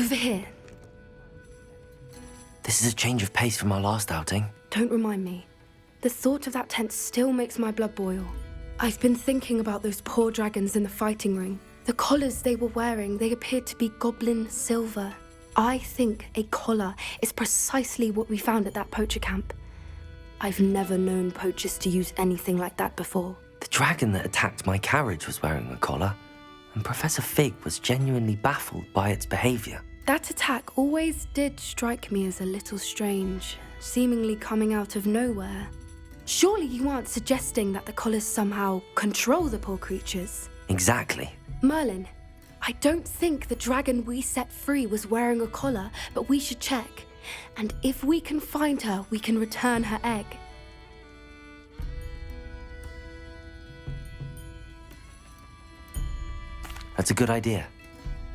Over here. This is a change of pace from our last outing. Don't remind me. The thought of that tent still makes my blood boil. I've been thinking about those poor dragons in the fighting ring. The collars they were wearing, they appeared to be goblin silver. I think a collar is precisely what we found at that poacher camp. I've never known poachers to use anything like that before. The dragon that attacked my carriage was wearing a collar, and Professor Fig was genuinely baffled by its behavior. That attack always did strike me as a little strange, seemingly coming out of nowhere. Surely you aren't suggesting that the collars somehow control the poor creatures? Exactly. Merlin, I don't think the dragon we set free was wearing a collar, but we should check. And if we can find her, we can return her egg. That's a good idea.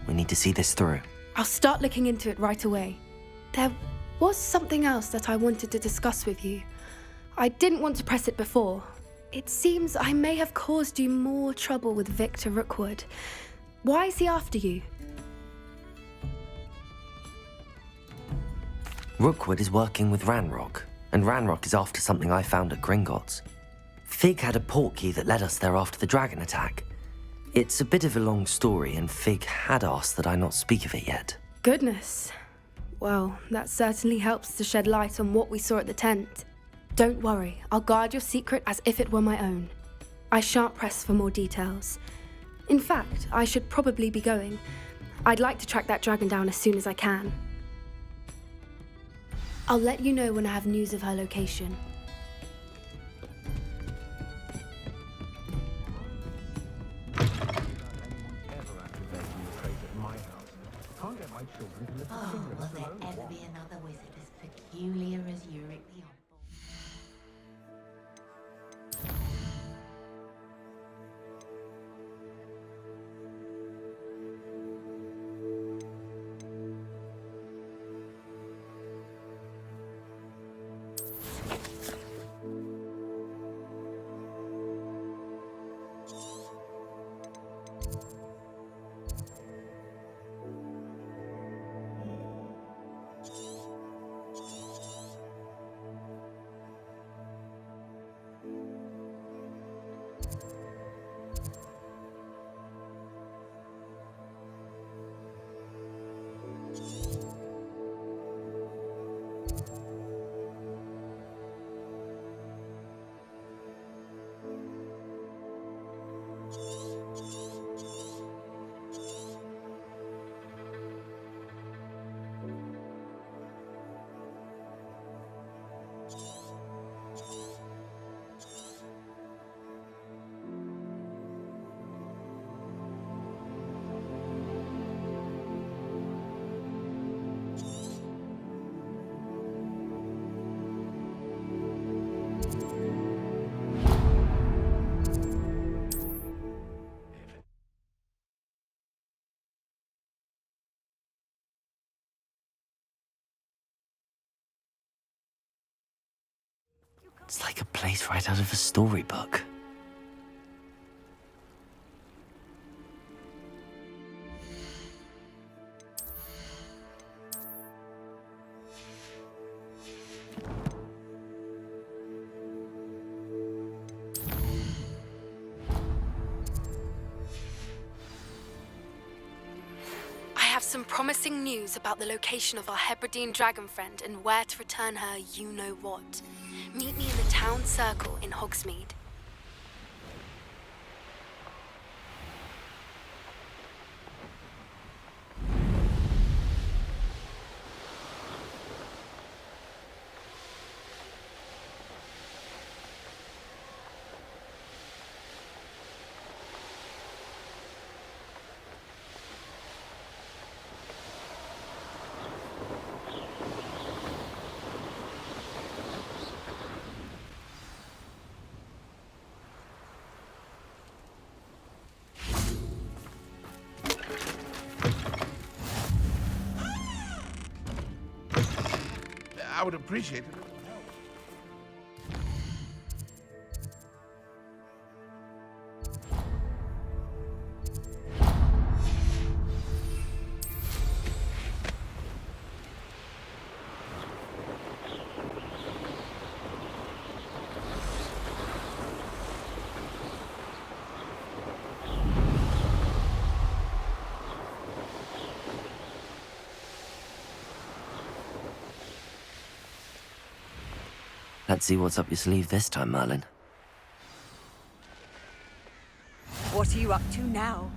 We need to see this through. I'll start looking into it right away. There was something else that I wanted to discuss with you. I didn't want to press it before. It seems I may have caused you more trouble with Victor Rookwood. Why is he after you? Rookwood is working with Ranrock, and Ranrock is after something I found at Gringotts. Fig had a portkey that led us there after the dragon attack. It's a bit of a long story, and Fig had asked that I not speak of it yet. Goodness. Well, that certainly helps to shed light on what we saw at the tent. Don't worry, I'll guard your secret as if it were my own. I shan't press for more details. In fact, I should probably be going. I'd like to track that dragon down as soon as I can. I'll let you know when I have news of her location. Oh, will there ever be another wizard as peculiar as Uric the Oddball? It's like a place right out of a storybook. I have some promising news about the location of our Hebridean dragon friend and where to return her you-know-what. Meet me in the town circle in Hogsmeade. I would appreciate it. Let's see what's up your sleeve this time, Merlin. What are you up to now?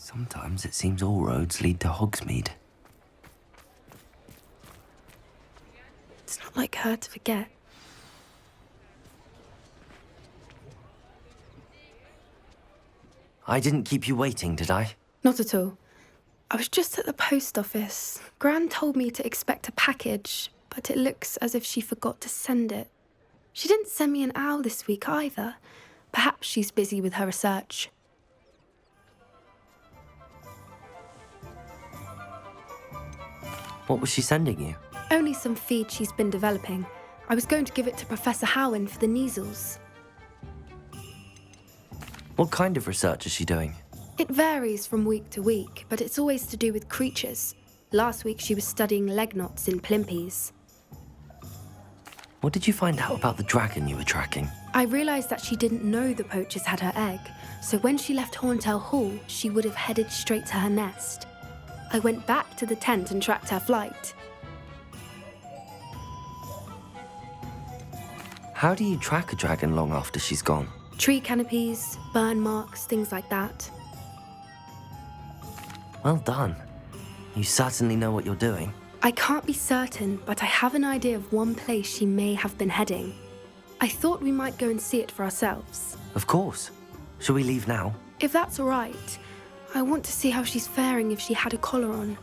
Sometimes it seems all roads lead to Hogsmeade. It's not like her to forget. I didn't keep you waiting, did I? Not at all. I was just at the post office. Gran told me to expect a package, but it looks as if she forgot to send it. She didn't send me an owl this week either. Perhaps she's busy with her research. What was she sending you? Only some feed she's been developing. I was going to give it to Professor Howen for the measles. What kind of research is she doing? It varies from week to week, but it's always to do with creatures. Last week she was studying leg knots in plimpies. What did you find out about the dragon you were tracking? I realised that she didn't know the poachers had her egg, so when she left Horntail Hall, she would have headed straight to her nest. I went back to the tent and tracked her flight. How do you track a dragon long after she's gone? Tree canopies, burn marks, things like that. Well done. You certainly know what you're doing. I can't be certain, but I have an idea of one place she may have been heading. I thought we might go and see it for ourselves. Of course. Shall we leave now? If that's all right. I want to see how she's faring if she had a collar on,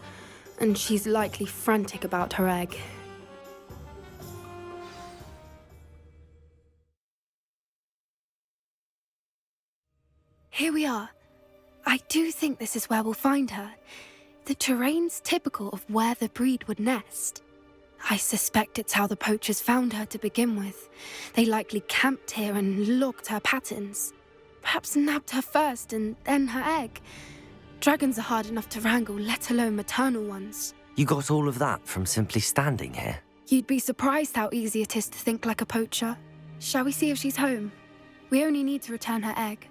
and she's likely frantic about her egg. Here we are. I do think this is where we'll find her. The terrain's typical of where the breed would nest. I suspect it's how the poachers found her to begin with. They likely camped here and logged her patterns. Perhaps nabbed her first and then her egg. Dragons are hard enough to wrangle, let alone maternal ones. You got all of that from simply standing here? You'd be surprised how easy it is to think like a poacher. Shall we see if she's home? We only need to return her egg.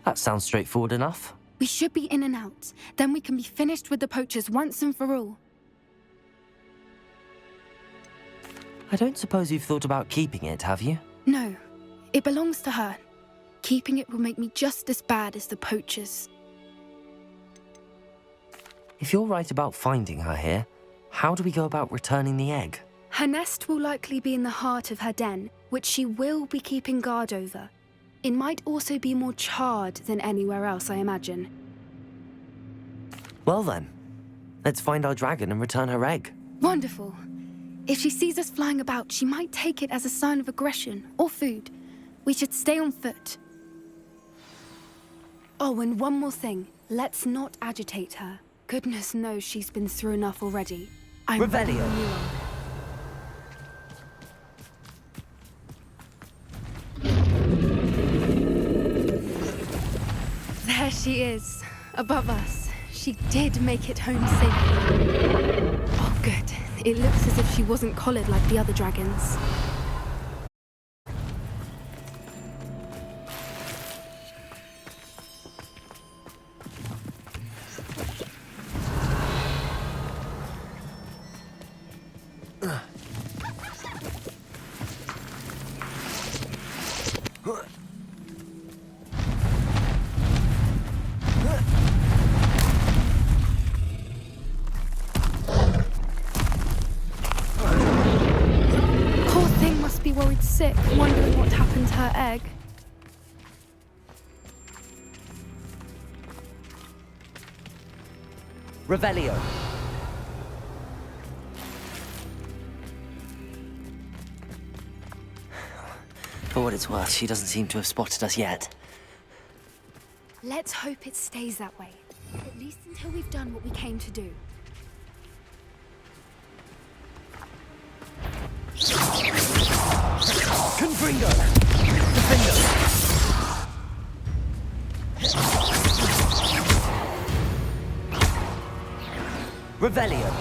That sounds straightforward enough. We should be in and out. Then we can be finished with the poachers once and for all. I don't suppose you've thought about keeping it, have you? No, it belongs to her. Keeping it will make me just as bad as the poachers. If you're right about finding her here, how do we go about returning the egg? Her nest will likely be in the heart of her den, which she will be keeping guard over. It might also be more charred than anywhere else, I imagine. Well then, let's find our dragon and return her egg. Wonderful. If she sees us flying about, she might take it as a sign of aggression or food. We should stay on foot. Oh, and one more thing. Let's not agitate her. Goodness knows she's been through enough already. I'm ready Revelio. when you are. There she is, above us. She did make it home safely. Oh, good. It looks as if she wasn't collared like the other dragons. Poor thing must be worried sick, wondering what happened to her egg. Revelio. For what it's worth, she doesn't seem to have spotted us yet. Let's hope it stays that way. At least until we've done what we came to do. Confringo! Defendo! Revelio!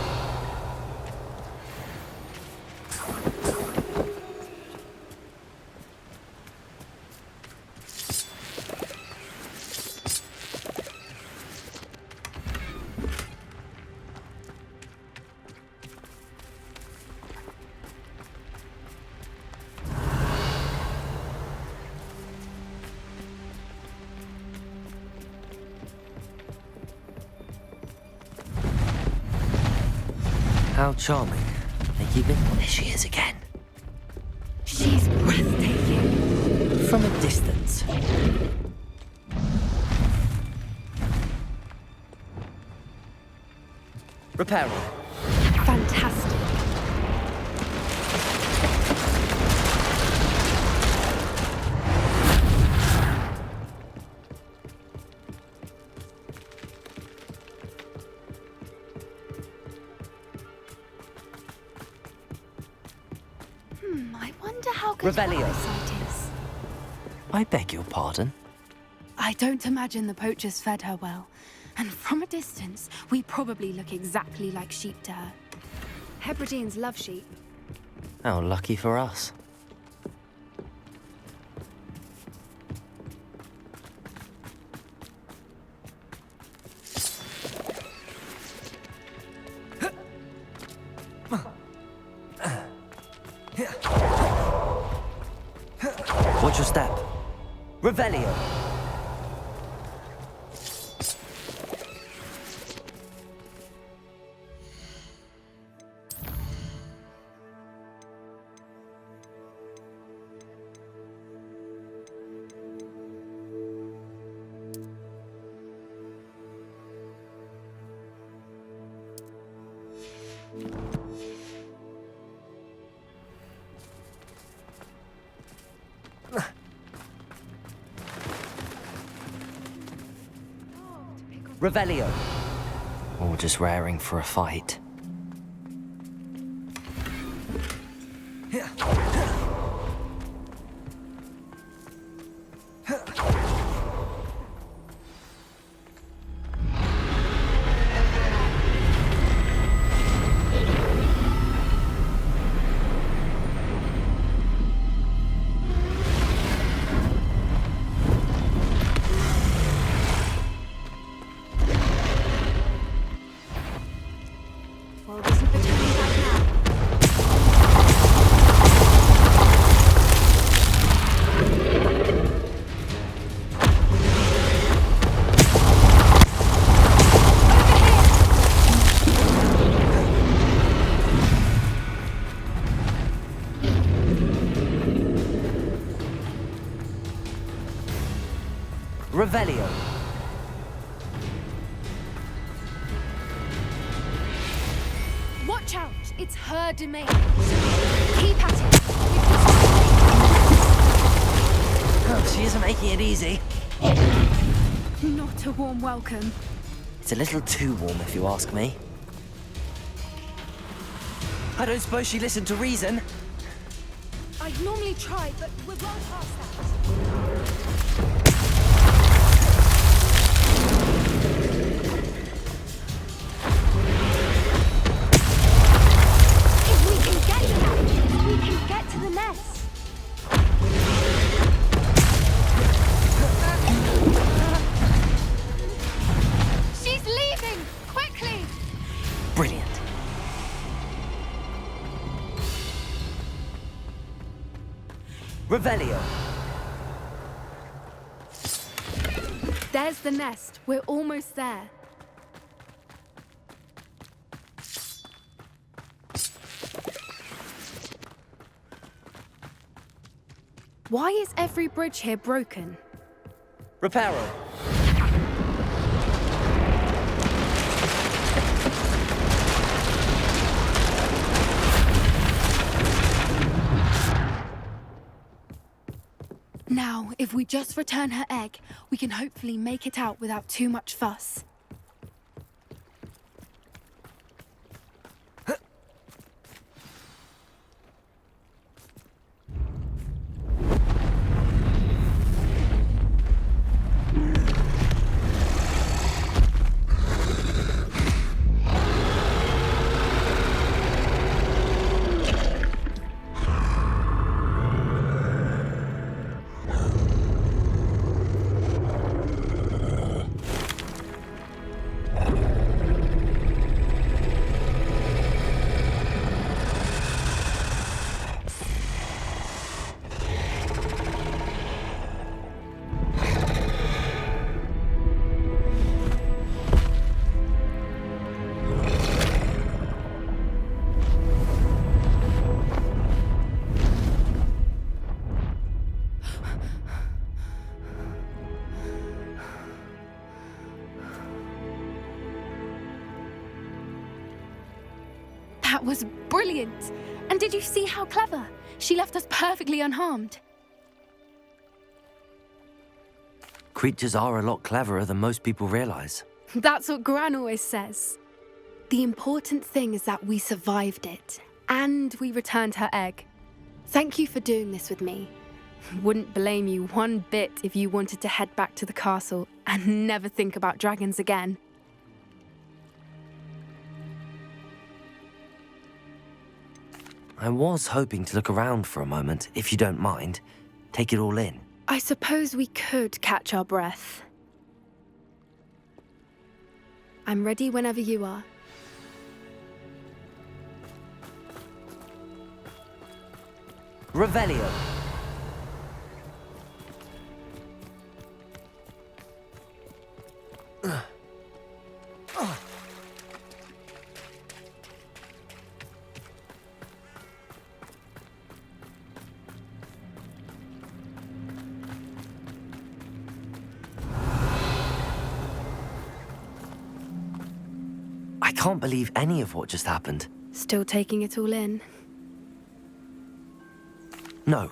How charming. They keep it. There she is again. She's breathtaking. From a distance. Reparo. Fantastic. I wonder how good her Revelio. eyesight is. I beg your pardon? I don't imagine the poachers fed her well. And from a distance, we probably look exactly like sheep to her. Hebrideans love sheep. How lucky for us. Watch your step. Revelio. Revelio. Or just raring for a fight. Revelio. Watch out! It's her domain. Keep at it. Oh, she isn't making it easy. Not a warm welcome. It's a little too warm, if you ask me. I don't suppose she listened to reason. I'd normally try, but we're well past that. If we can get to that, we can get to the nest. She's leaving! Quickly! Brilliant. Revelio. There's the nest. We're almost there. Why is every bridge here broken? Reparo. Now, if we just return her egg, we can hopefully make it out without too much fuss. That was brilliant! And did you see how clever? She left us perfectly unharmed. Creatures are a lot cleverer than most people realize. That's what Gran always says. The important thing is that we survived it, and we returned her egg. Thank you for doing this with me. Wouldn't blame you one bit if you wanted to head back to the castle and never think about dragons again. I was hoping to look around for a moment, if you don't mind. Take it all in. I suppose we could catch our breath. I'm ready whenever you are. Revelio. I can't believe any of what just happened. Still taking it all in. No,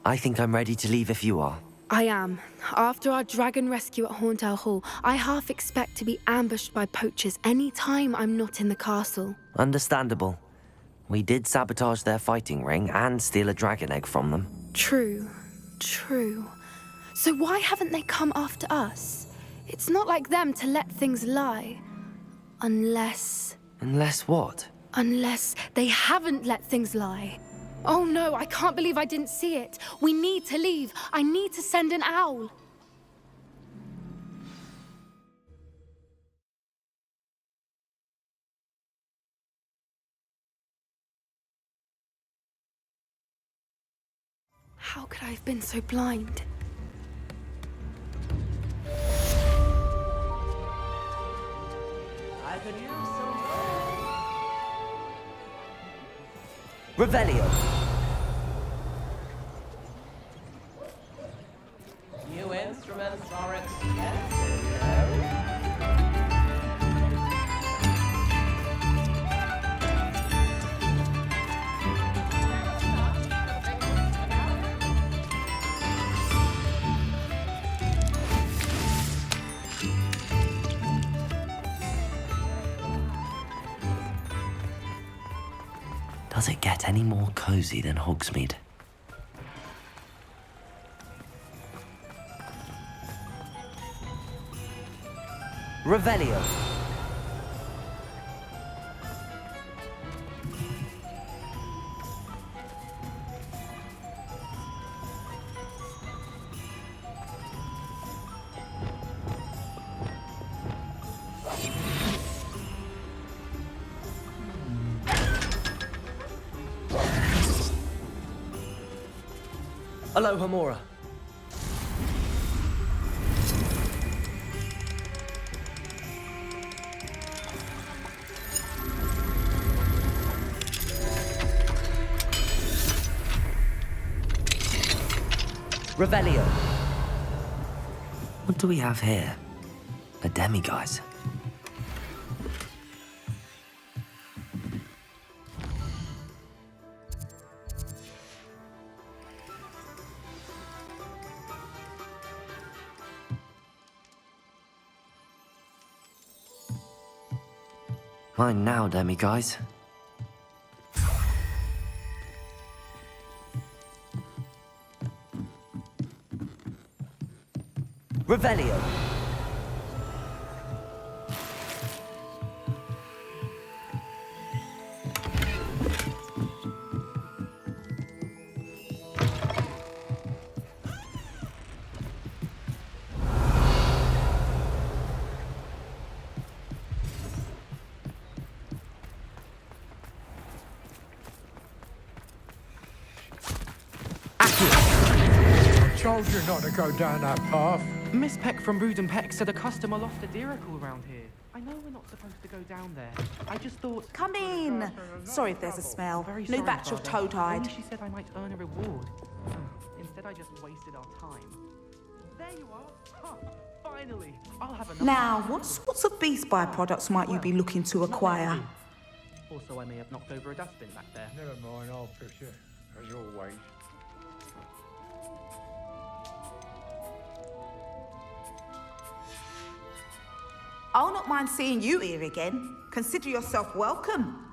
I think I'm ready to leave if you are. I am. After our dragon rescue at Horndale Hall, I half expect to be ambushed by poachers any time I'm not in the castle. Understandable. We did sabotage their fighting ring and steal a dragon egg from them. True. So why haven't they come after us? It's not like them to let things lie. Unless What? Unless they haven't let things lie. Oh no, I can't believe I didn't see it. We need to leave. I need to send an owl. How could I have been so blind? I could use some Revelio. new instruments Does it get any more cozy than Hogsmeade? Revelio. Aloha Mora. Revelio. What do we have here? A demiguise. Mine now, demiguise. Revelio. Told you not to go down that path. Miss Peck from Brood and Peck said a customer lost a deeracle around here. I know we're not supposed to go down there. I just thought... Come in. Sorry if there's a smell. Very New sorry, batch of Father. toad-hide. Only she said I might earn a reward. Instead, I just wasted our time. There you are. Huh, finally. I'll have enough. Now, what sorts of beast byproducts might you be looking to acquire? Also, I may have knocked over a dustbin back there. Never mind, I'll fix it, as always. I'll not mind seeing you here again. Consider yourself welcome.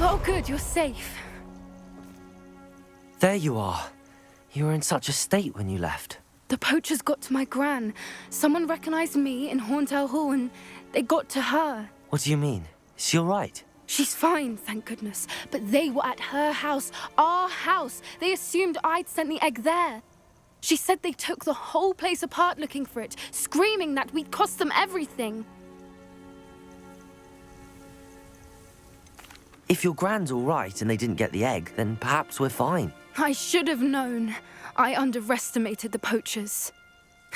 Oh, good, you're safe. There you are. You were in such a state when you left. The poachers got to my gran. Someone recognized me in Horntail Hall and they got to her. What do you mean? Is she all right? She's fine, thank goodness. But they were at her house, our house. They assumed I'd sent the egg there. She said they took the whole place apart looking for it, screaming that we'd cost them everything. If your gran's all right and they didn't get the egg, then perhaps we're fine. I should have known. I underestimated the poachers.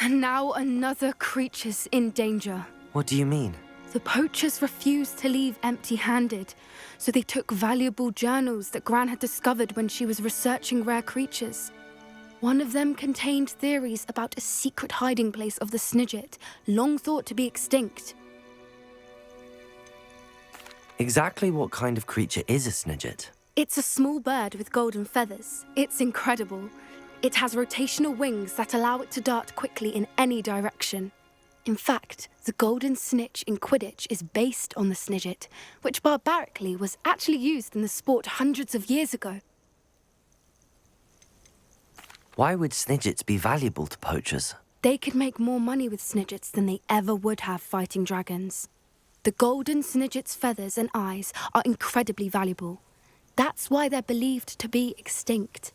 And now another creature's in danger. What do you mean? The poachers refused to leave empty-handed, so they took valuable journals that Gran had discovered when she was researching rare creatures. One of them contained theories about a secret hiding place of the Snidget, long thought to be extinct. Exactly what kind of creature is a Snidget? It's a small bird with golden feathers. It's incredible. It has rotational wings that allow it to dart quickly in any direction. In fact, the golden snitch in Quidditch is based on the Snidget, which barbarically was actually used in the sport hundreds of years ago. Why would Snidgets be valuable to poachers? They could make more money with Snidgets than they ever would have fighting dragons. The golden Snidget's feathers and eyes are incredibly valuable. That's why they're believed to be extinct.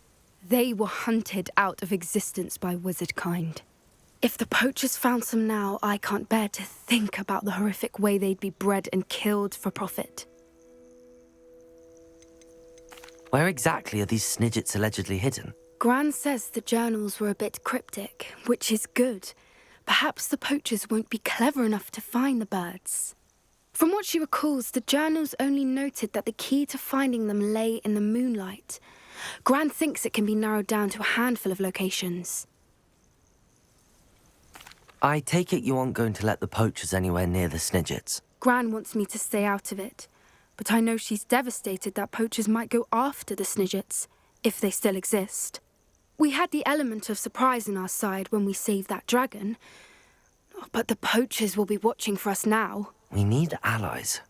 They were hunted out of existence by wizard kind. If the poachers found some now, I can't bear to think about the horrific way they'd be bred and killed for profit. Where exactly are these Snidgets allegedly hidden? Gran says the journals were a bit cryptic, which is good. Perhaps the poachers won't be clever enough to find the birds. From what she recalls, the journals only noted that the key to finding them lay in the moonlight. Gran thinks it can be narrowed down to a handful of locations. I take it you aren't going to let the poachers anywhere near the Snidgets. Gran wants me to stay out of it, but I know she's devastated that poachers might go after the Snidgets, if they still exist. We had the element of surprise on our side when we saved that dragon, but the poachers will be watching for us now. We need allies.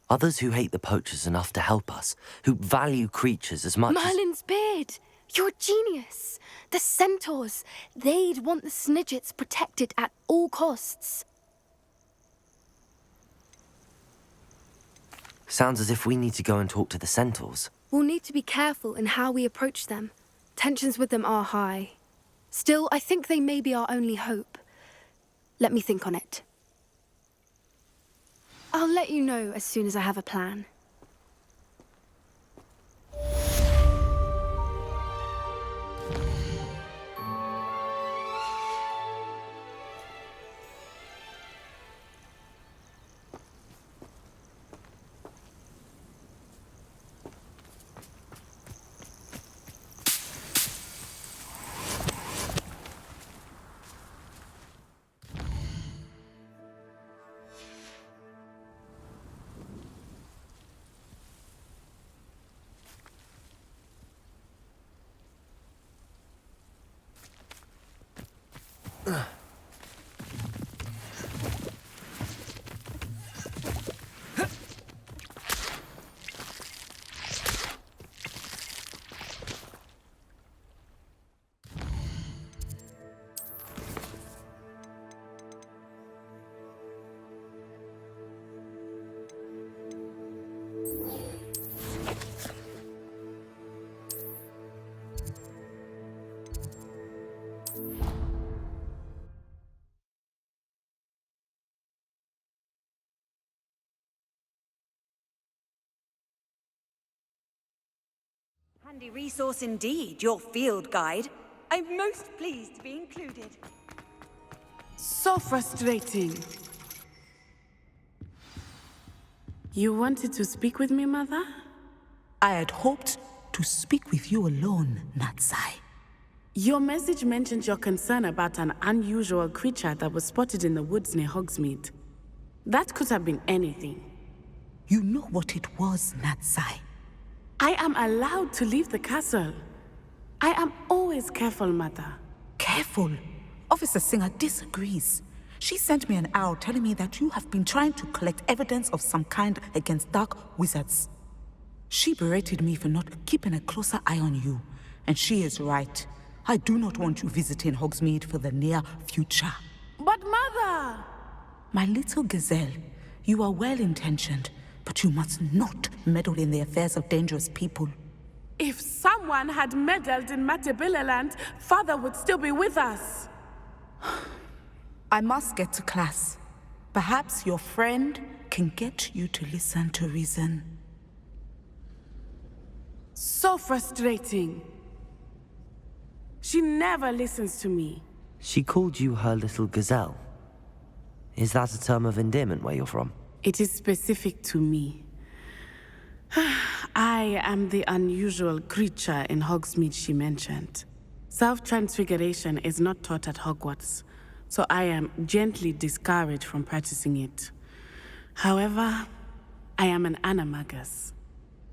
Others who hate the poachers enough to help us, who value creatures as much as... Merlin's beard! You're a genius! The centaurs! They'd want the Snidgets protected at all costs. Sounds as if we need to go and talk to the centaurs. We'll need to be careful in how we approach them. Tensions with them are high. Still, I think they may be our only hope. Let me think on it. I'll let you know as soon as I have a plan. Handy resource indeed, your field guide. I'm most pleased to be included. So frustrating. You wanted to speak with me, Mother? I had hoped to speak with you alone, Natsai. Your message mentioned your concern about an unusual creature that was spotted in the woods near Hogsmeade. That could have been anything. You know what it was, Natsai. I am allowed to leave the castle. I am always careful, Mother. Careful. Officer Singer disagrees. She sent me an owl telling me that you have been trying to collect evidence of some kind against dark wizards. She berated me for not keeping a closer eye on you, and she is right. I do not want you visiting Hogsmeade for the near future. But Mother! My little gazelle, you are well-intentioned, but you must not meddle in the affairs of dangerous people. If someone had meddled in Matabeleland, Father would still be with us. I must get to class. Perhaps your friend can get you to listen to reason. So frustrating. She never listens to me. She called you her little gazelle. Is that a term of endearment where you're from? It is specific to me. I am the unusual creature in Hogsmeade she mentioned. Self-transfiguration is not taught at Hogwarts, so I am gently discouraged from practicing it. However, I am an animagus,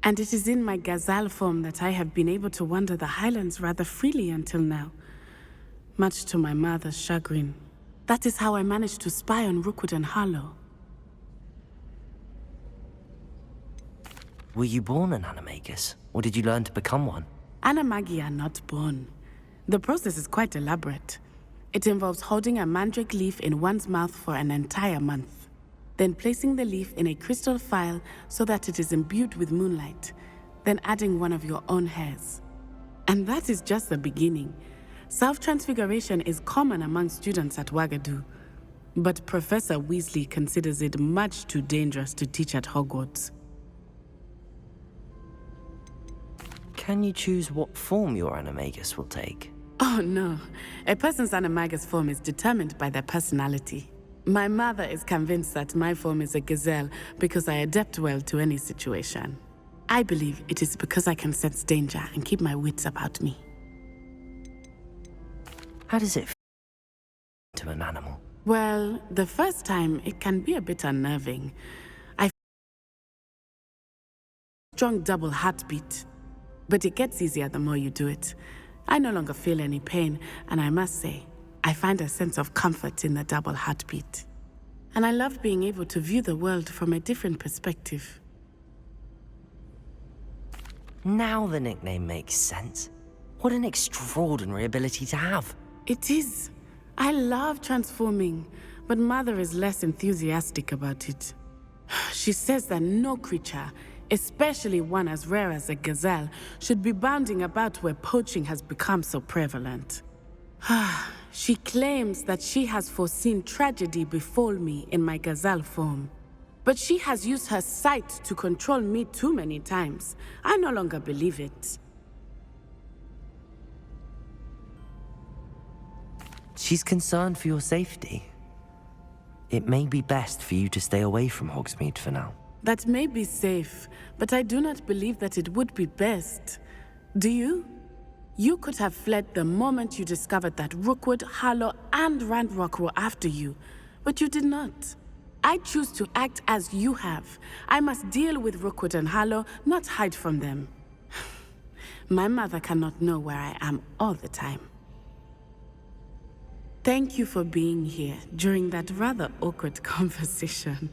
and it is in my gazelle form that I have been able to wander the Highlands rather freely until now, much to my mother's chagrin. That is how I managed to spy on Rookwood and Harlow. Were you born an animagus, or did you learn to become one? Animagi are not born. The process is quite elaborate. It involves holding a mandrake leaf in one's mouth for an entire month, then placing the leaf in a crystal phial so that it is imbued with moonlight, then adding one of your own hairs. And that is just the beginning. Self-transfiguration is common among students at Wagadu, but Professor Weasley considers it much too dangerous to teach at Hogwarts. Can you choose what form your animagus will take? Oh no, a person's animagus form is determined by their personality. My mother is convinced that my form is a gazelle because I adapt well to any situation. I believe it is because I can sense danger and keep my wits about me. How does it feel to an animal? Well, the first time it can be a bit unnerving. I feel a strong double heartbeat, but it gets easier the more you do it. I no longer feel any pain, and I must say, I find a sense of comfort in the double heartbeat. And I love being able to view the world from a different perspective. Now the nickname makes sense. What an extraordinary ability to have. It is. I love transforming, but Mother is less enthusiastic about it. She says that no creature, especially one as rare as a gazelle, should be bounding about where poaching has become so prevalent. She claims that she has foreseen tragedy befall me in my gazelle form. But she has used her sight to control me too many times. I no longer believe it. She's concerned for your safety. It may be best for you to stay away from Hogsmeade for now. That may be safe, but I do not believe that it would be best. Do you? You could have fled the moment you discovered that Rookwood, Harlow, and Ranrock were after you, but you did not. I choose to act as you have. I must deal with Rookwood and Harlow, not hide from them. My mother cannot know where I am all the time. Thank you for being here during that rather awkward conversation.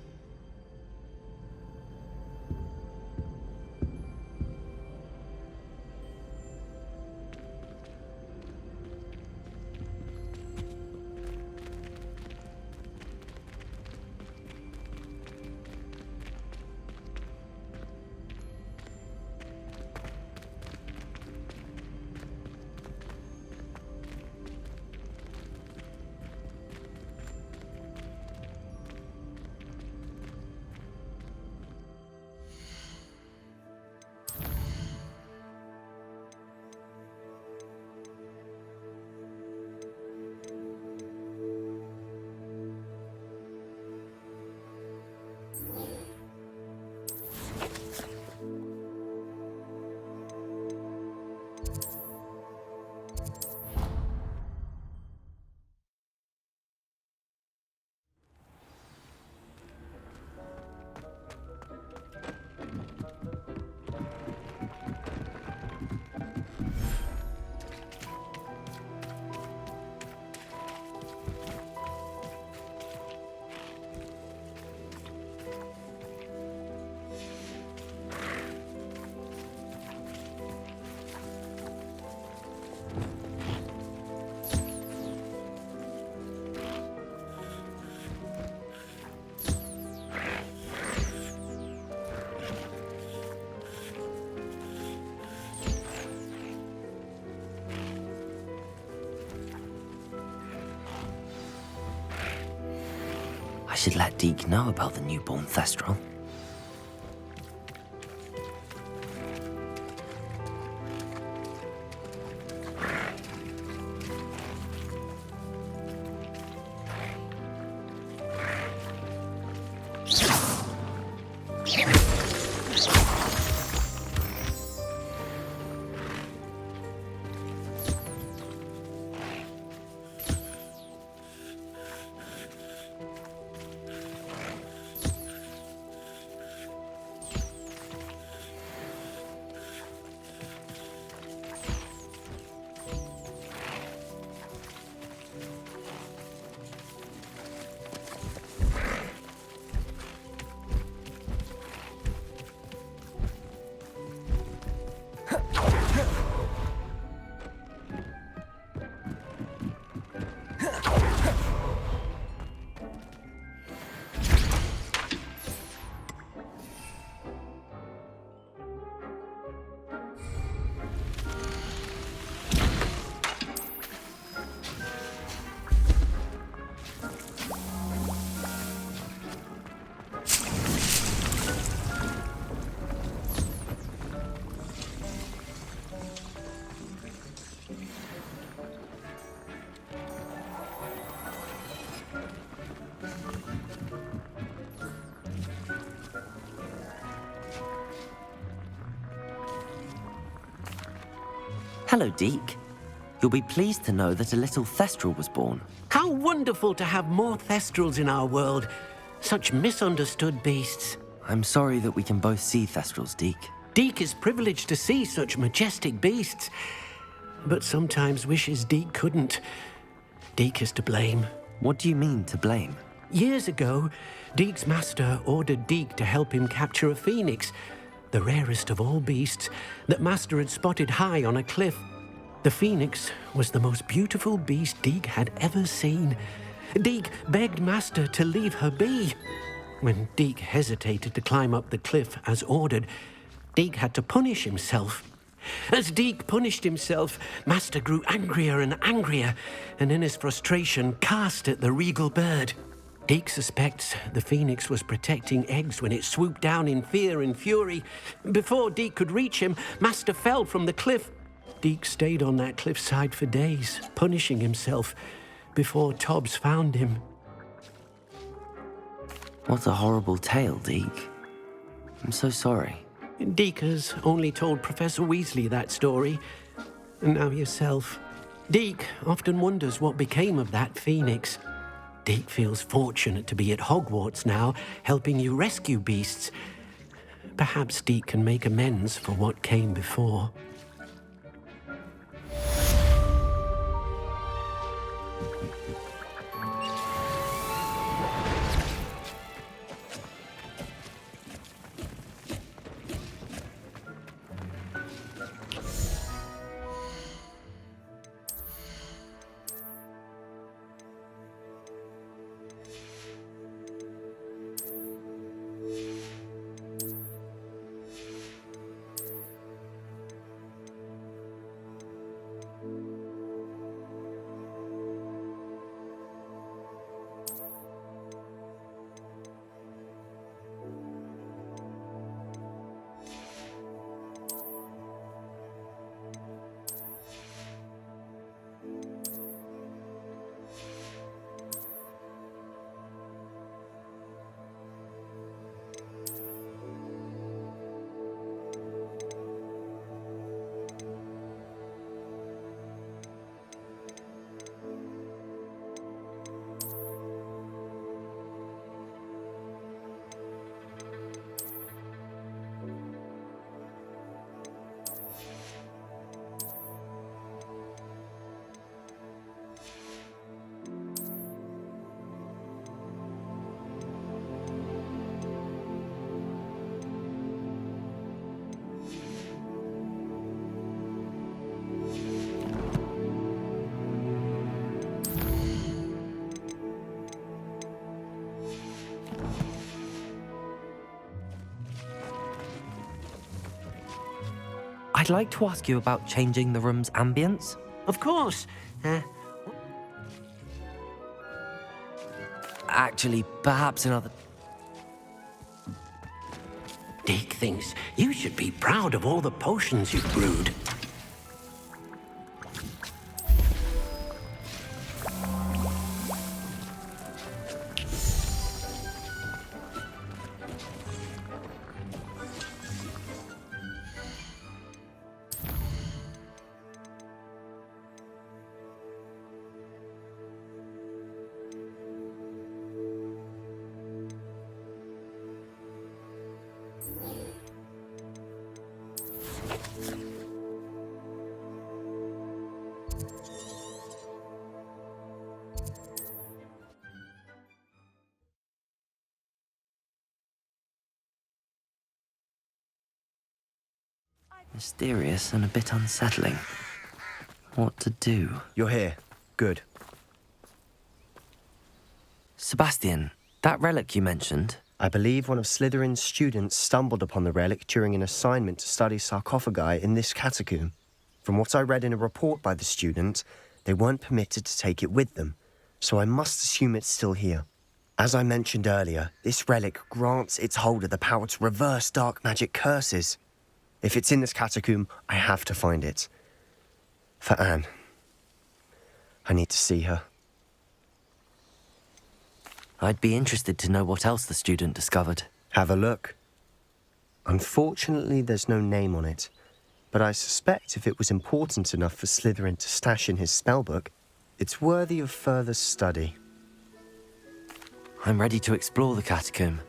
I should let Deke know about the newborn Thestral. Hello, Deke. You'll be pleased to know that a little Thestral was born. How wonderful to have more Thestrals in our world. Such misunderstood beasts. I'm sorry that we can both see Thestrals, Deke. Deke is privileged to see such majestic beasts, but sometimes wishes Deke couldn't. Deke is to blame. What do you mean, to blame? Years ago, Deke's master ordered Deke to help him capture a phoenix, the rarest of all beasts, that master had spotted high on a cliff. The phoenix was the most beautiful beast Deke had ever seen. Deke begged master to leave her be. When Deke hesitated to climb up the cliff as ordered, Deke had to punish himself. As Deke punished himself, master grew angrier and angrier, and in his frustration cast at the regal bird. Deke suspects the phoenix was protecting eggs when it swooped down in fear and fury. Before Deke could reach him, master fell from the cliff. Deke stayed on that cliffside for days, punishing himself, before Tobbs found him. What a horrible tale, Deke. I'm so sorry. Deke has only told Professor Weasley that story, and now yourself. Deke often wonders what became of that phoenix. Deke feels fortunate to be at Hogwarts now, helping you rescue beasts. Perhaps Deke can make amends for what came before. I'd like to ask you about changing the room's ambience. Of course. Actually, perhaps another... Deke thinks you should be proud of all the potions you've brewed. Mysterious and a bit unsettling. What to do? You're here. Good. Sebastian, that relic you mentioned... I believe one of Slytherin's students stumbled upon the relic during an assignment to study sarcophagi in this catacomb. From what I read in a report by the student, they weren't permitted to take it with them, so I must assume it's still here. As I mentioned earlier, this relic grants its holder the power to reverse dark magic curses. If it's in this catacomb, I have to find it. For Anne. I need to see her. I'd be interested to know what else the student discovered. Have a look. Unfortunately, there's no name on it, but I suspect if it was important enough for Slytherin to stash in his spellbook, it's worthy of further study. I'm ready to explore the catacomb.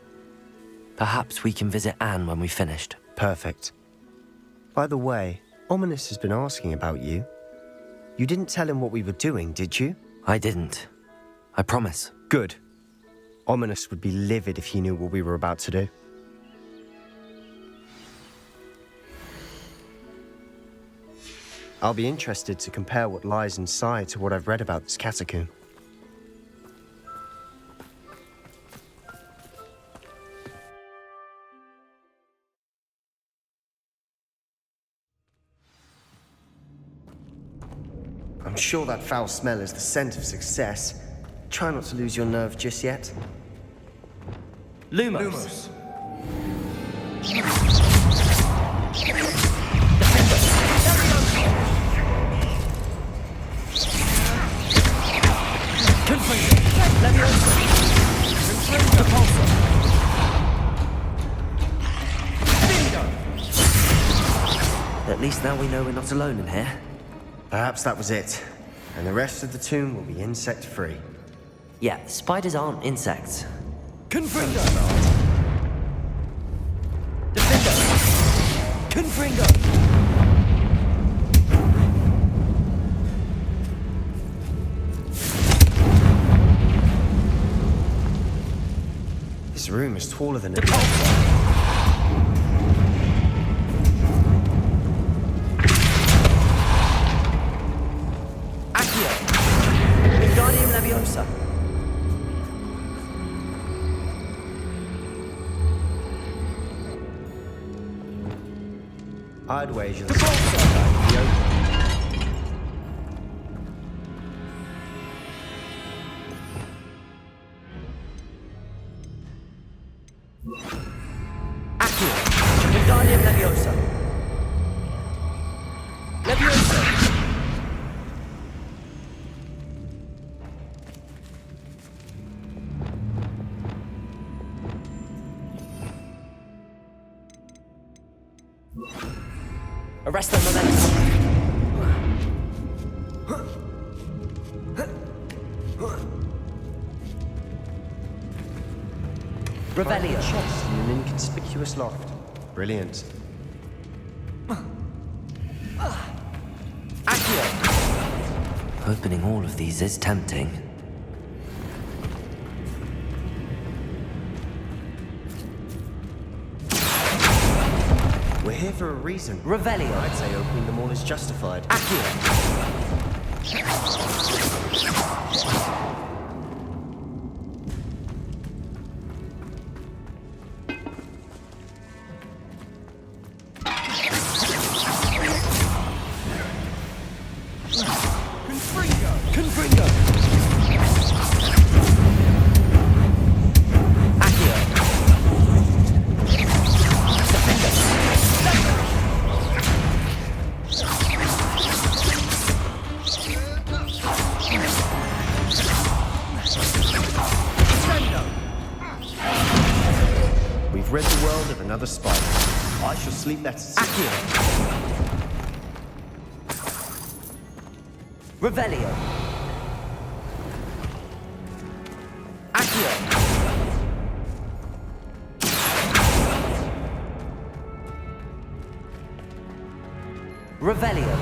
Perhaps we can visit Anne when we've finished. Perfect. By the way, Ominous has been asking about you. You didn't tell him what we were doing, did you? I didn't. I promise. Good. Ominous would be livid if he knew what we were about to do. I'll be interested to compare what lies inside to what I've read about this catacomb. I'm sure that foul smell is the scent of success. Try not to lose your nerve just yet. Lumos. At least now we know we're not alone in here. Perhaps that was it. And the rest of the tomb will be insect-free. Yeah, spiders aren't insects. Confringo! Defender! Confringo! This room is taller than it. Leviosa. I'd wager the side be open. Accio. Wingardium Leviosa. Leviosa. Arrest the momentum. Revelio. Chest in an inconspicuous loft. Brilliant. Accio. Opening all of these is tempting. We're here for a reason. Revelio. I'd say opening them all is justified. Accio. Confringo. Accio. We've rid the world of another spider. I shall sleep better. Accio. Revelio. Accio. Revelio.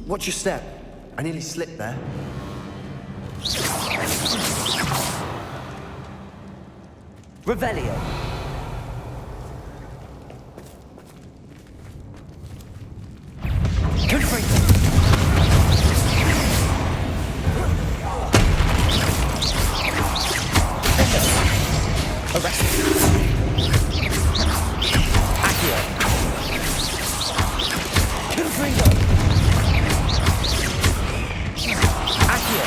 Watch your step. I nearly slipped there. Revelio. Confringo. Arrest. Accio. Confringo. Accio.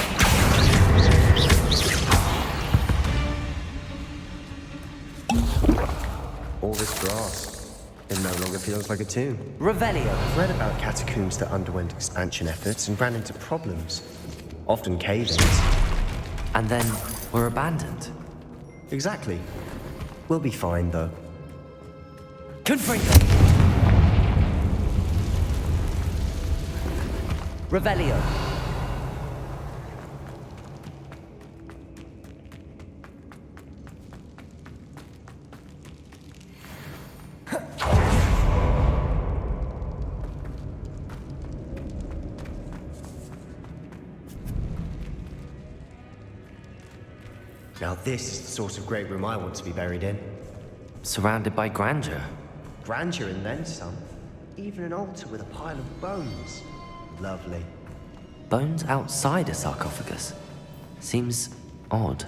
feels like a tomb. Revelio. I've read about catacombs that underwent expansion efforts and ran into problems. Often cave-ins. And then were abandoned. Exactly. We'll be fine, though. Confringo. Revelio. Now this is the sort of great room I want to be buried in. Surrounded by grandeur. Grandeur and then some. Even an altar with a pile of bones. Lovely. Bones outside a sarcophagus. Seems odd.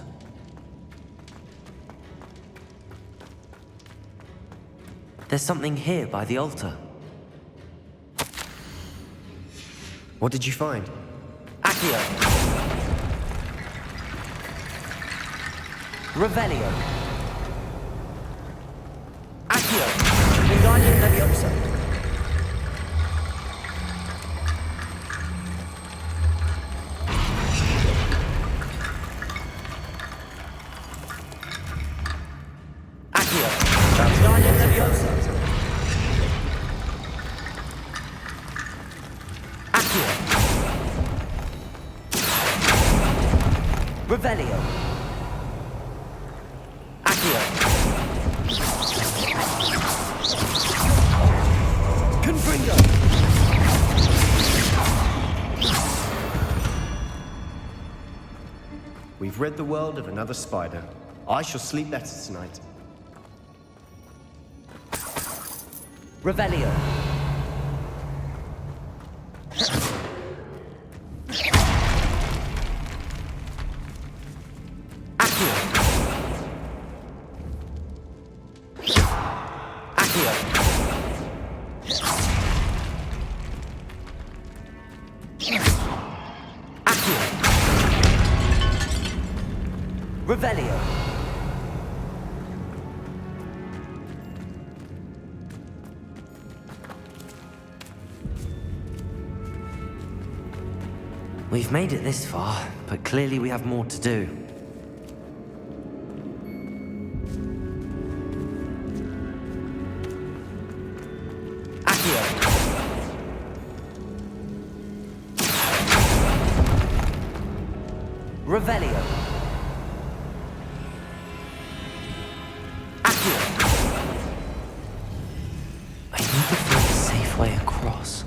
There's something here by the altar. What did you find? Accio. Revelio. Accio. Wingardium Leviosa. Accio. Wingardium Leviosa. Accio. Revelio. Confringo! We've rid the world of another spider. I shall sleep better tonight. Revelio. Revelio. We've made it this far, but clearly we have more to do. Revelio. Accio. I need to find a safe way across.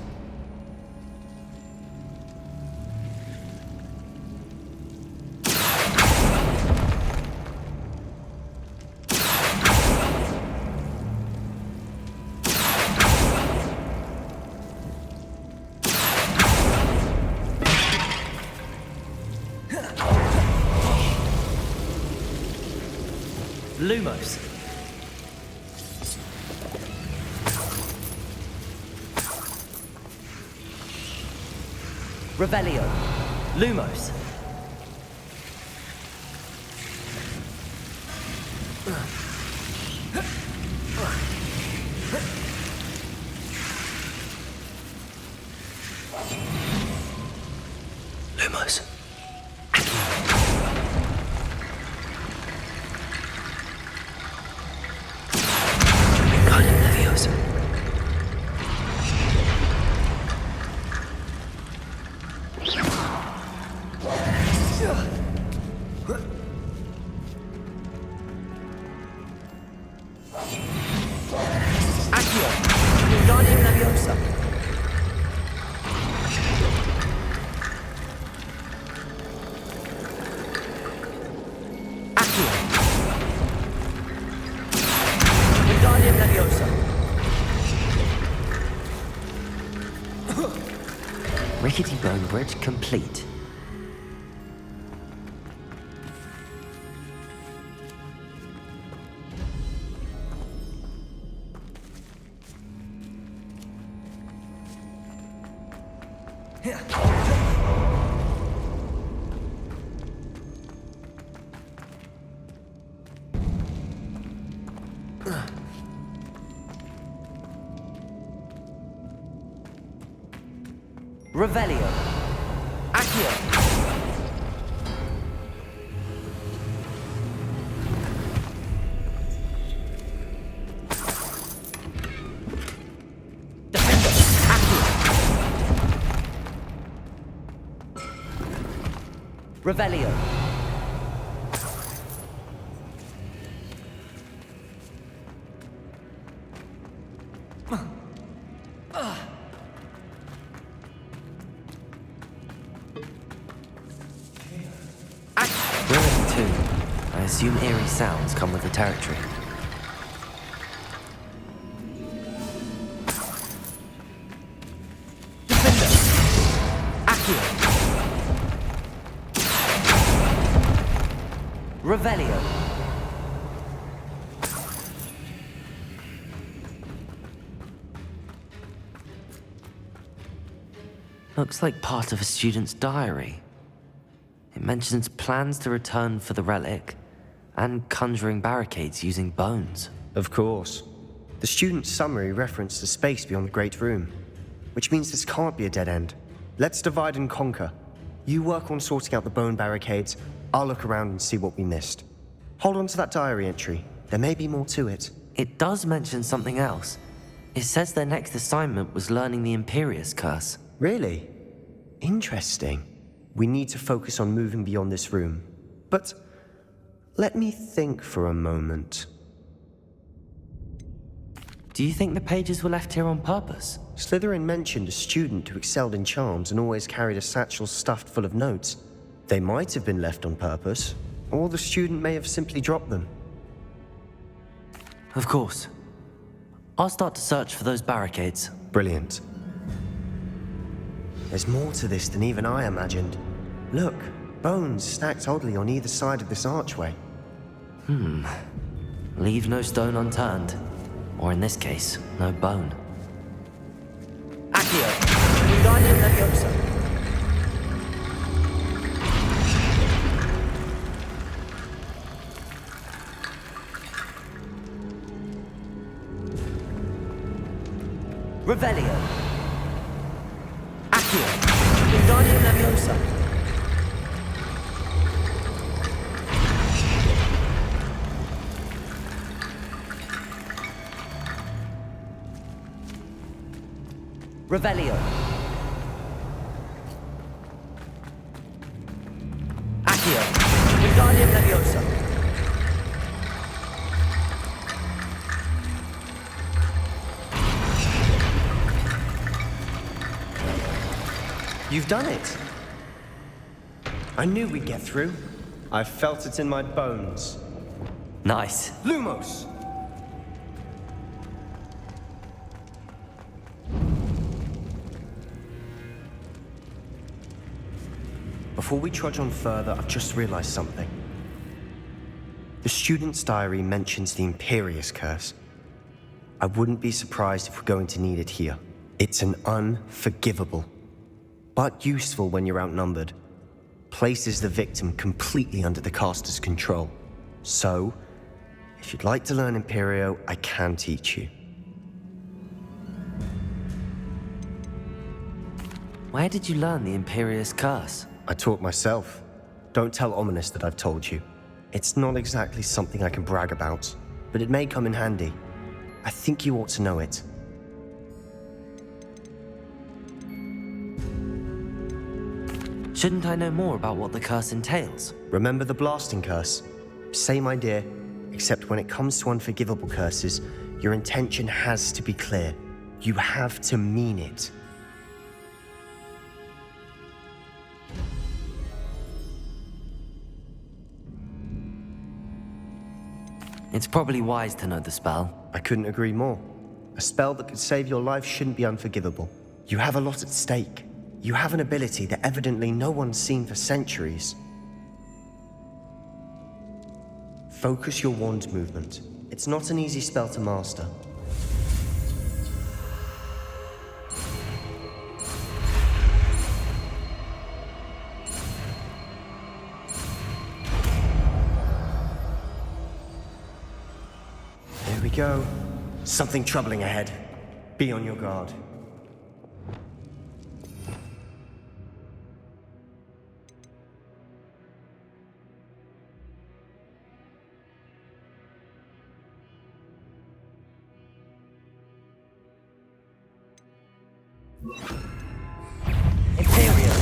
Lumos. Revelio. Lumos. Lumos. Wingardium Leviosa. Accio. Wingardium Leviosa. Accio. Wingardium Leviosa. Rickety Bone Bridge complete. Revelio. Accio. Revelio. We're in 2. I assume eerie sounds come with the territory. Defender. Accio. Revelio. Looks like part of a student's diary. It mentions plans to return for the relic and conjuring barricades using bones. Of course. The student's summary referenced a space beyond the Great Room, which means this can't be a dead end. Let's divide and conquer. You work on sorting out the bone barricades, I'll look around and see what we missed. Hold on to that diary entry. There may be more to it. It does mention something else. It says their next assignment was learning the Imperious Curse. Really? Interesting. We need to focus on moving beyond this room. But let me think for a moment. Do you think the pages were left here on purpose? Slytherin mentioned a student who excelled in charms and always carried a satchel stuffed full of notes. They might have been left on purpose, or the student may have simply dropped them. Of course. I'll start to search for those barricades. Brilliant. There's more to this than even I imagined. Look, bones stacked oddly on either side of this archway. Leave no stone unturned. Or in this case, no bone. Accio. Wingardium Leviosa. Revelio. Accio. Wingardium Leviosa. Revelio. Accio. Wingardium Leviosa. You've done it. I knew we'd get through. I felt it in my bones. Nice. Lumos! Before we trudge on further, I've just realized something. The student's diary mentions the Imperious Curse. I wouldn't be surprised if we're going to need it here. It's an unforgivable, but useful when you're outnumbered. Places the victim completely under the caster's control. So, if you'd like to learn Imperio, I can teach you. Where did you learn the Imperious Curse? I taught myself. Don't tell Ominous that I've told you. It's not exactly something I can brag about, but it may come in handy. I think you ought to know it. Shouldn't I know more about what the curse entails? Remember the blasting curse? Same idea, except when it comes to unforgivable curses, your intention has to be clear. You have to mean it. It's probably wise to know the spell. I couldn't agree more. A spell that could save your life shouldn't be unforgivable. You have a lot at stake. You have an ability that evidently no one's seen for centuries. Focus your wand movement. It's not an easy spell to master. There we go. Something troubling ahead. Be on your guard. Imperial.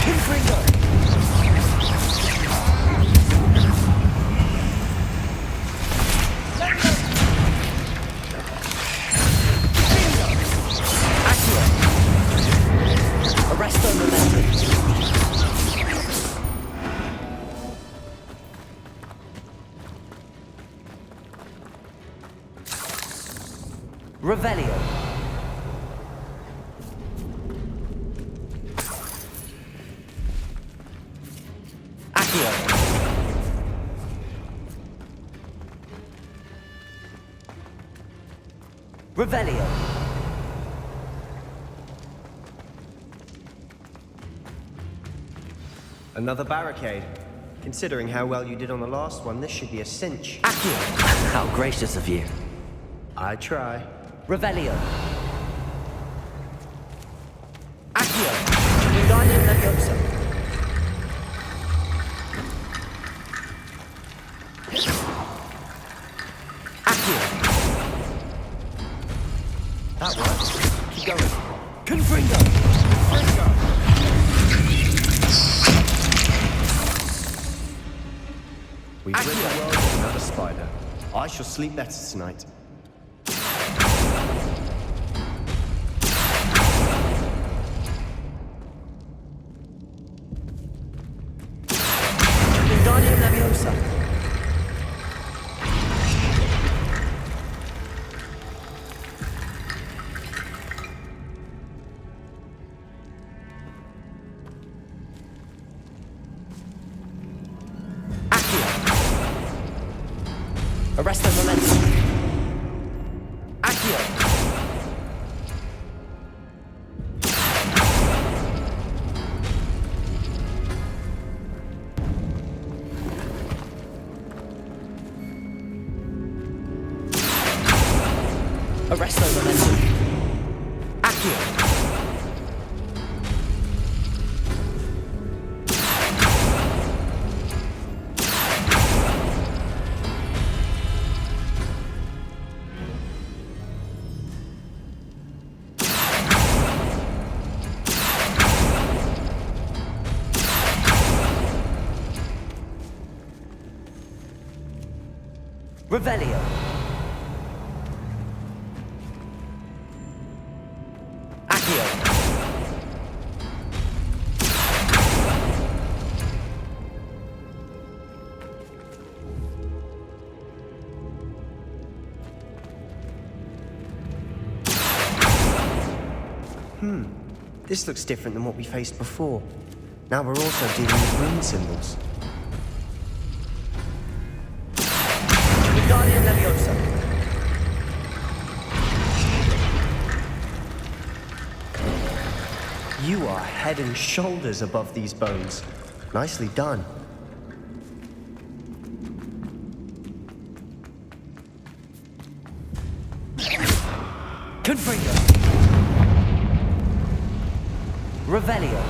Confringo. Arresto momentum. Revelio. Accio. Revelio. Another barricade. Considering how well you did on the last one, this should be a cinch. Accio! How gracious of you. I try. Revelio. Accio. Wingardium Leviosa. Accio. That works. Keep going. Confringo. We've rid the world of another spider. I shall sleep better tonight. Wingardium Leviosa. Arresto momentum. Accio. Arresto momentum. Accio. Revelio. Accio. This looks different than what we faced before. Now we're also dealing with rune symbols. Wingardium Leviosa. You are head and shoulders above these bones. Nicely done. Confringo. Revelio.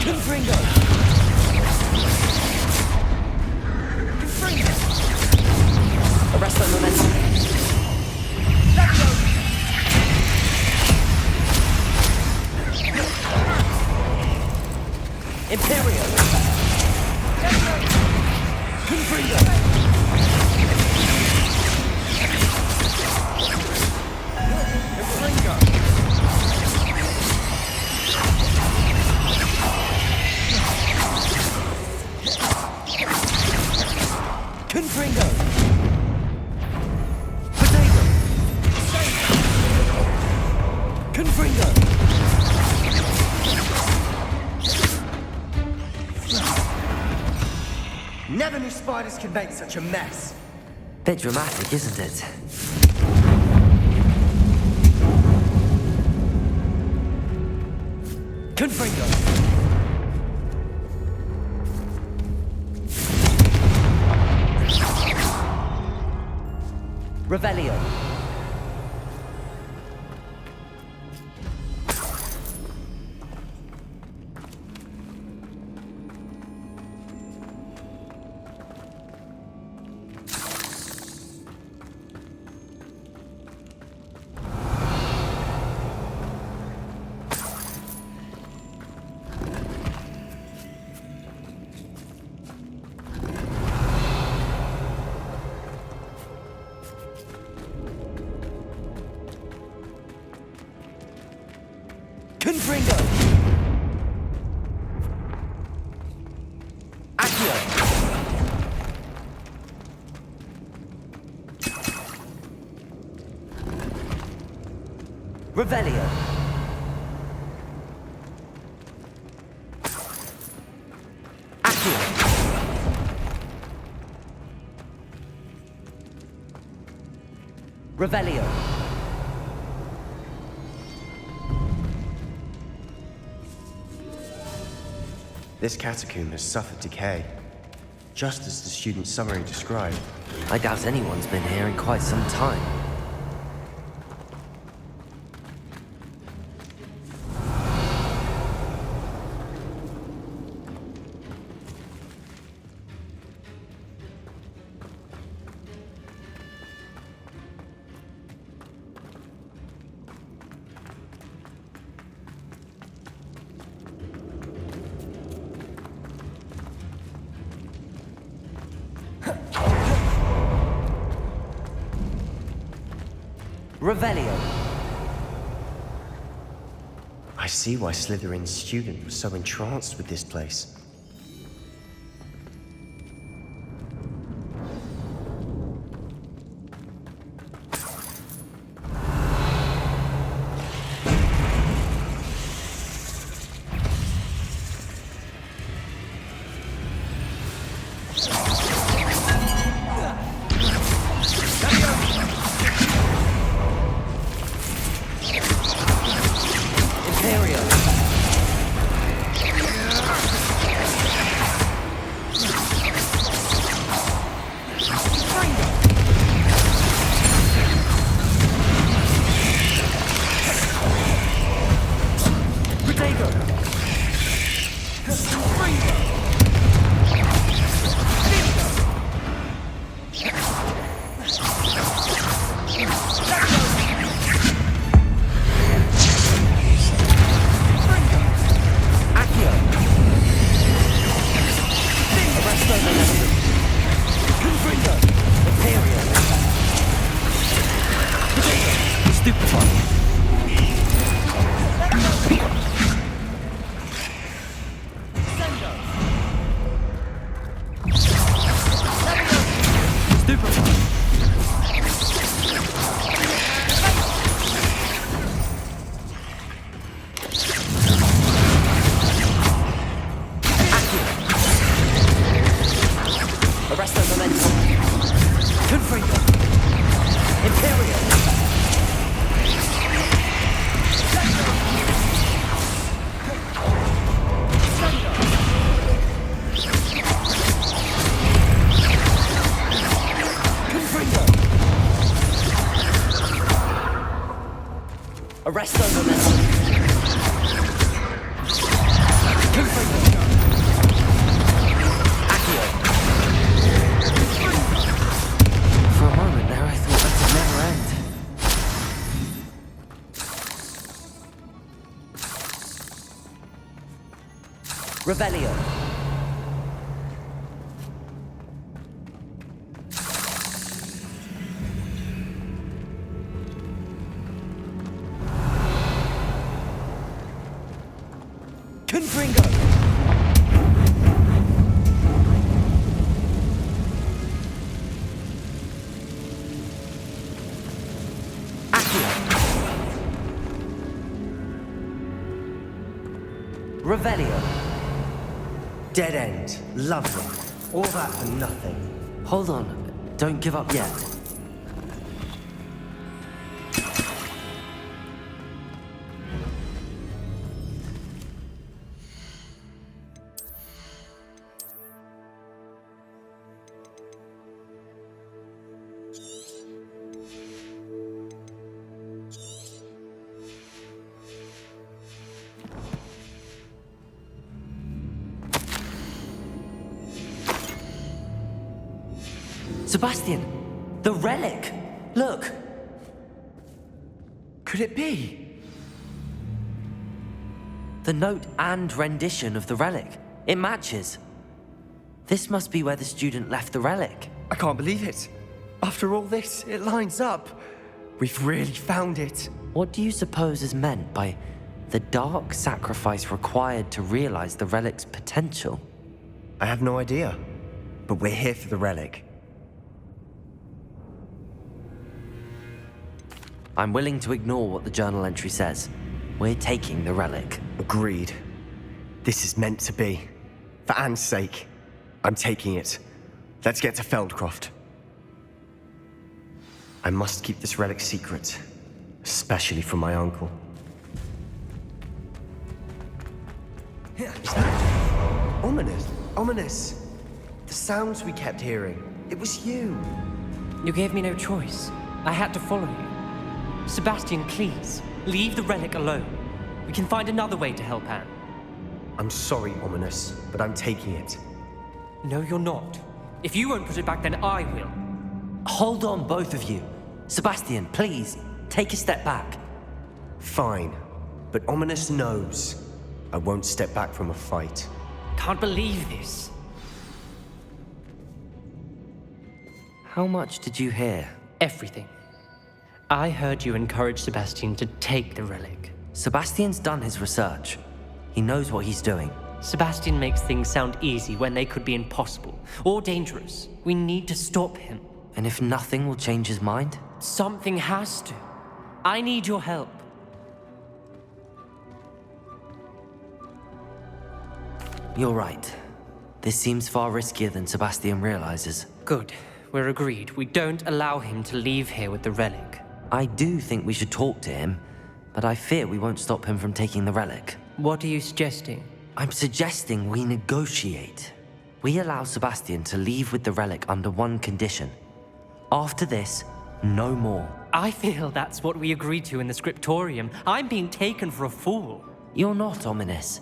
Confringo. Arresto momentum. Imperial. Confringo. Confringo. Potato. Confringo. Never knew spiders could make such a mess. Bit dramatic, isn't it? Confringo. Revelio. Confringo! Accio! Revelio. Accio! Revelio. This catacomb has suffered decay, just as the student's summary described. I doubt anyone's been here in quite some time. Revelio. I see why Slytherin's student was so entranced with this place. Arresto momentum. Accio. For a moment there, I thought that could never end. Revelio. Confringo! Accio. Revelio. Dead end. Lovely. All that for nothing. Hold on. Don't give up yet. Sebastian! The relic! Look! Could it be? The note and rendition of the relic. It matches. This must be where the student left the relic. I can't believe it. After all this, it lines up. We've really found it. What do you suppose is meant by the dark sacrifice required to realize the relic's potential? I have no idea, but we're here for the relic. I'm willing to ignore what the journal entry says. We're taking the relic. Agreed. This is meant to be. For Anne's sake, I'm taking it. Let's get to Feldcroft. I must keep this relic secret, especially from my uncle. Is that ominous? Ominous. The sounds we kept hearing. It was you. You gave me no choice. I had to follow you. Sebastian, please, leave the relic alone. We can find another way to help Anne. I'm sorry, Ominous, but I'm taking it. No, you're not. If you won't put it back, then I will. Hold on, both of you. Sebastian, please, take a step back. Fine, but Ominous knows I won't step back from a fight. Can't believe this. How much did you hear? Everything. I heard you encourage Sebastian to take the relic. Sebastian's done his research. He knows what he's doing. Sebastian makes things sound easy when they could be impossible or dangerous. We need to stop him. And if nothing will change his mind? Something has to. I need your help. You're right. This seems far riskier than Sebastian realizes. Good. We're agreed. We don't allow him to leave here with the relic. I do think we should talk to him, but I fear we won't stop him from taking the relic. What are you suggesting? I'm suggesting we negotiate. We allow Sebastian to leave with the relic under one condition. After this, no more. I feel that's what we agreed to in the scriptorium. I'm being taken for a fool. You're not, Ominous.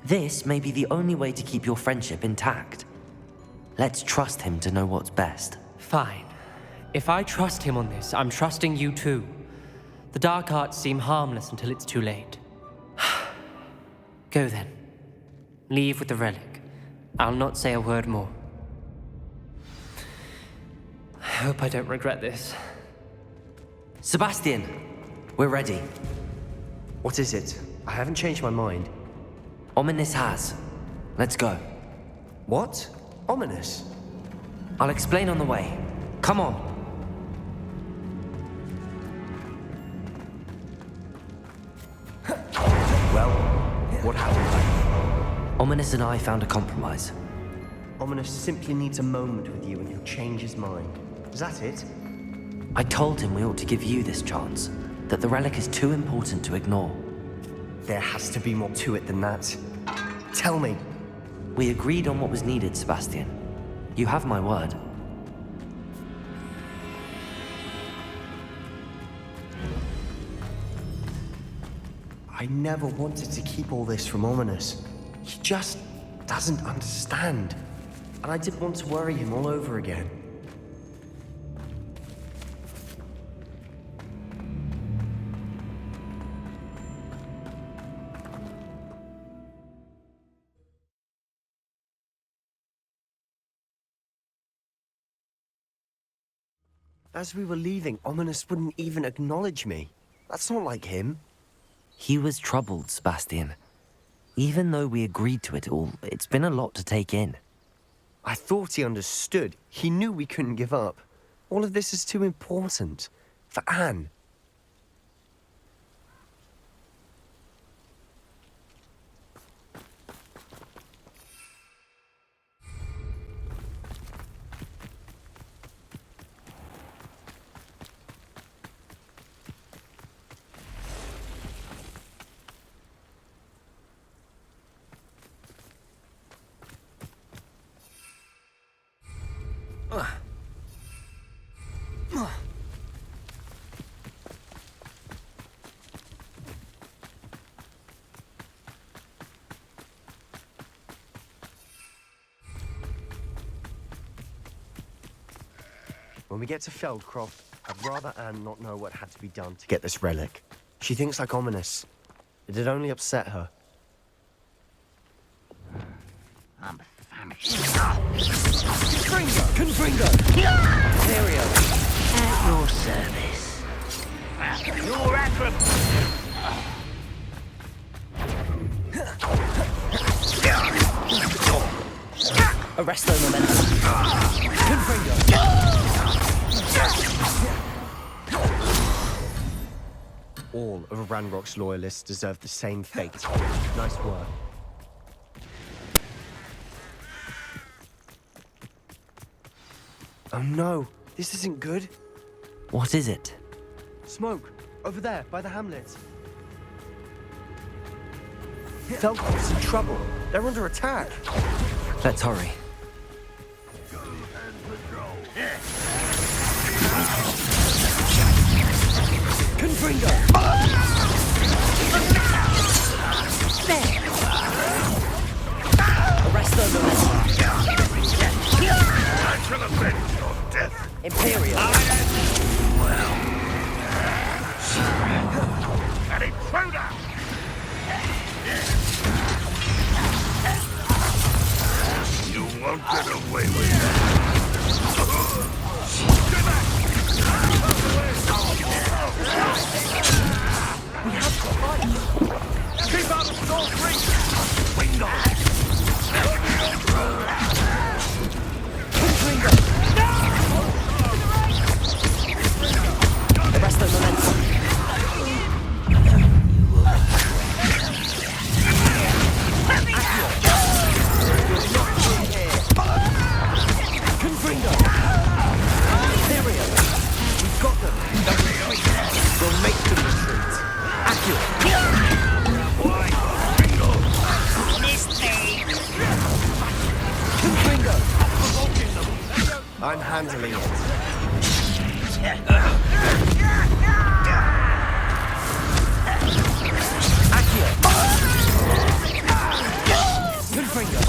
This may be the only way to keep your friendship intact. Let's trust him to know what's best. Fine. If I trust him on this, I'm trusting you too. The dark arts seem harmless until it's too late. Go then. Leave with the relic. I'll not say a word more. I hope I don't regret this. Sebastian, we're ready. What is it? I haven't changed my mind. Ominous has. Let's go. What? Ominous? I'll explain on the way. Come on. Well, what happened? Ominous and I found a compromise. Ominous simply needs a moment with you and he'll change his mind. Is that it? I told him we ought to give you this chance, that the relic is too important to ignore. There has to be more to it than that. Tell me. We agreed on what was needed, Sebastian. You have my word. I never wanted to keep all this from Ominous. He just doesn't understand. And I didn't want to worry him all over again. As we were leaving, Ominous wouldn't even acknowledge me. That's not like him. He was troubled, Sebastian. Even though we agreed to it all, it's been a lot to take in. I thought he understood. He knew we couldn't give up. All of this is too important. For Anne. When we get to Feldcroft, I'd rather Anne not know what had to be done to get this relic. She thinks like ominous. It'd only upset her. I'm famished. Confringo! Stereo. At your service. Your acrobat. Arresto momentum. Confringo. All of Ranrock's loyalists deserve the same fate. Nice work. Oh no, this isn't good. What is it? Smoke, over there, by the hamlet. Feldcroft's in trouble. They're under attack. Let's hurry. Confringo! Arresto momentum. I shall avenge your death. Imperial. An intruder! You won't get away with that. We have to fight. Keep out of Storm Creek! Wingo! Confringo! Arresto momentum. Confringo! Imperial! We've got them. We'll make them retreat. Accurate. Confringo! I'm handling it. Accio! Confringo!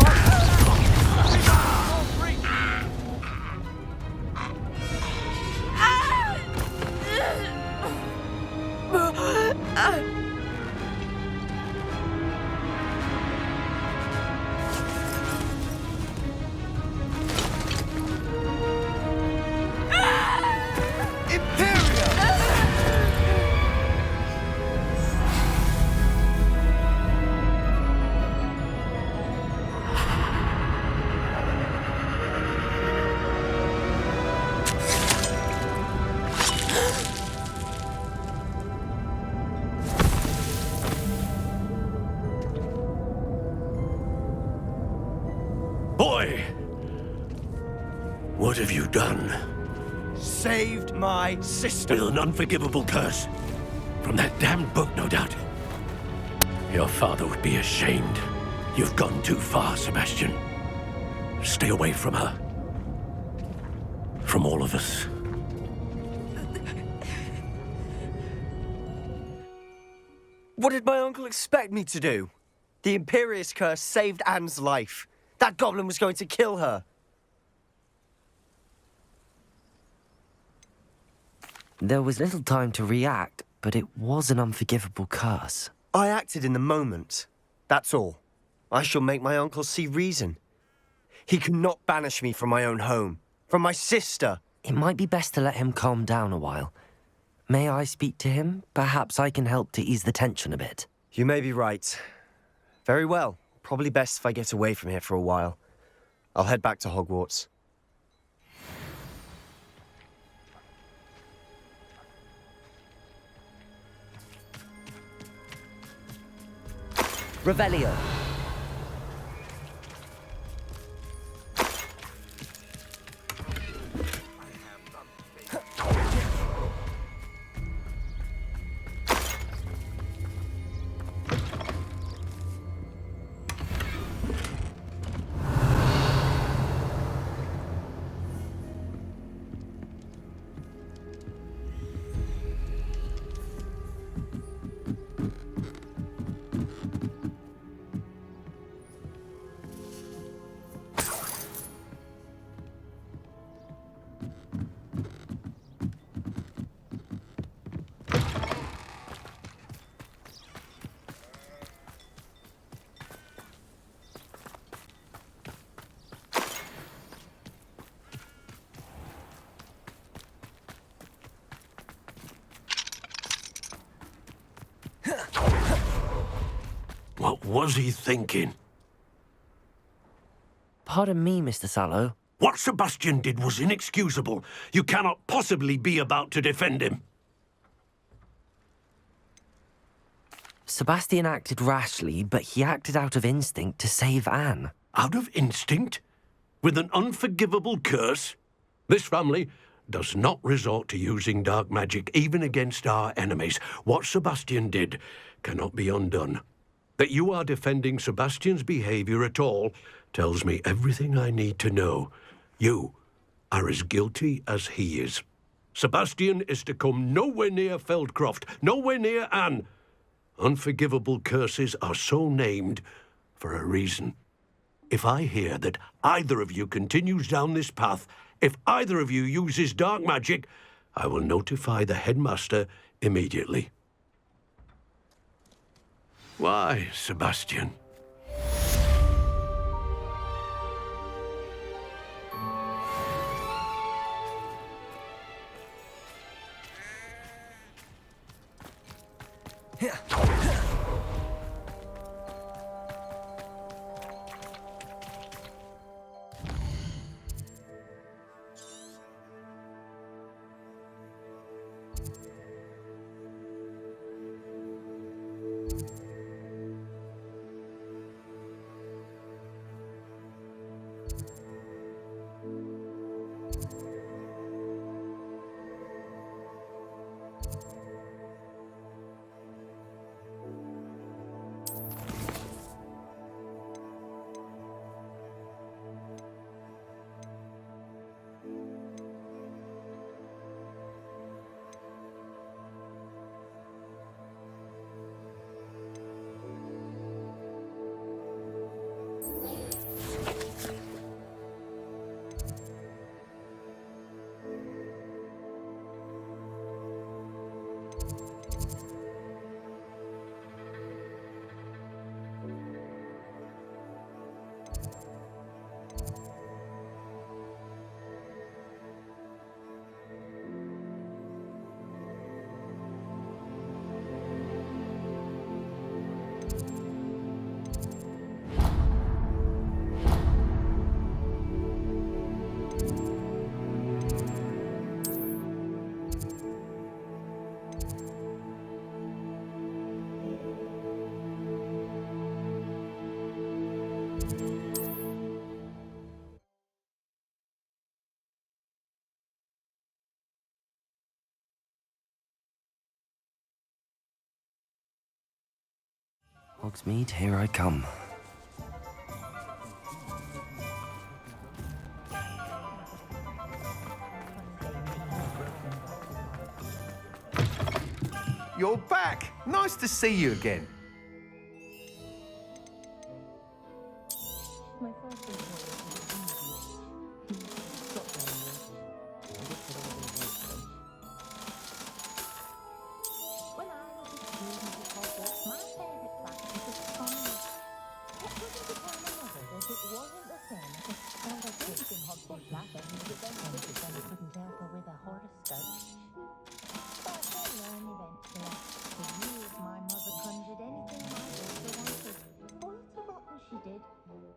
Boy! What have you done? Saved my sister. With an unforgivable curse. From that damned book, no doubt. Your father would be ashamed. You've gone too far, Sebastian. Stay away from her. From all of us. What did my uncle expect me to do? The Imperious curse saved Anne's life. That goblin was going to kill her. There was little time to react, but it was an unforgivable curse. I acted in the moment. That's all. I shall make my uncle see reason. He cannot banish me from my own home, from my sister. It might be best to let him calm down a while. May I speak to him? Perhaps I can help to ease the tension a bit. You may be right. Very well. Probably best if I get away from here for a while. I'll head back to Hogwarts. Revelio. What was he thinking? Pardon me, Mr. Sallow. What Sebastian did was inexcusable. You cannot possibly be about to defend him. Sebastian acted rashly, but he acted out of instinct to save Anne. Out of instinct? With an unforgivable curse? This family does not resort to using dark magic even against our enemies. What Sebastian did cannot be undone. That you are defending Sebastian's behavior at all tells me everything I need to know. You are as guilty as he is. Sebastian is to come nowhere near Feldcroft, nowhere near Anne. Unforgivable curses are so named for a reason. If I hear that either of you continues down this path, if either of you uses dark magic, I will notify the headmaster immediately. Why, Sebastian? Hogsmeade, here I come. You're back! Nice to see you again.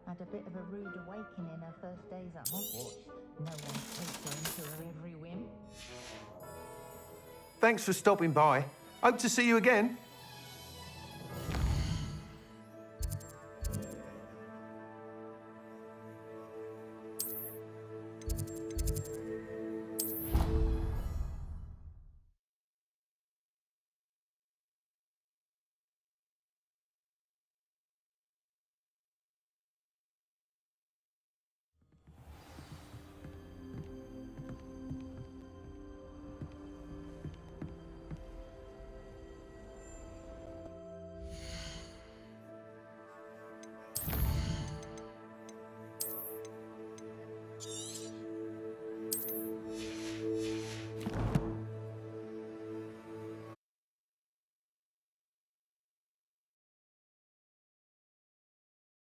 Had a bit of a rude awakening her first days at Hogwarts. No one takes her into her every whim. Thanks for stopping by. Hope to see you again.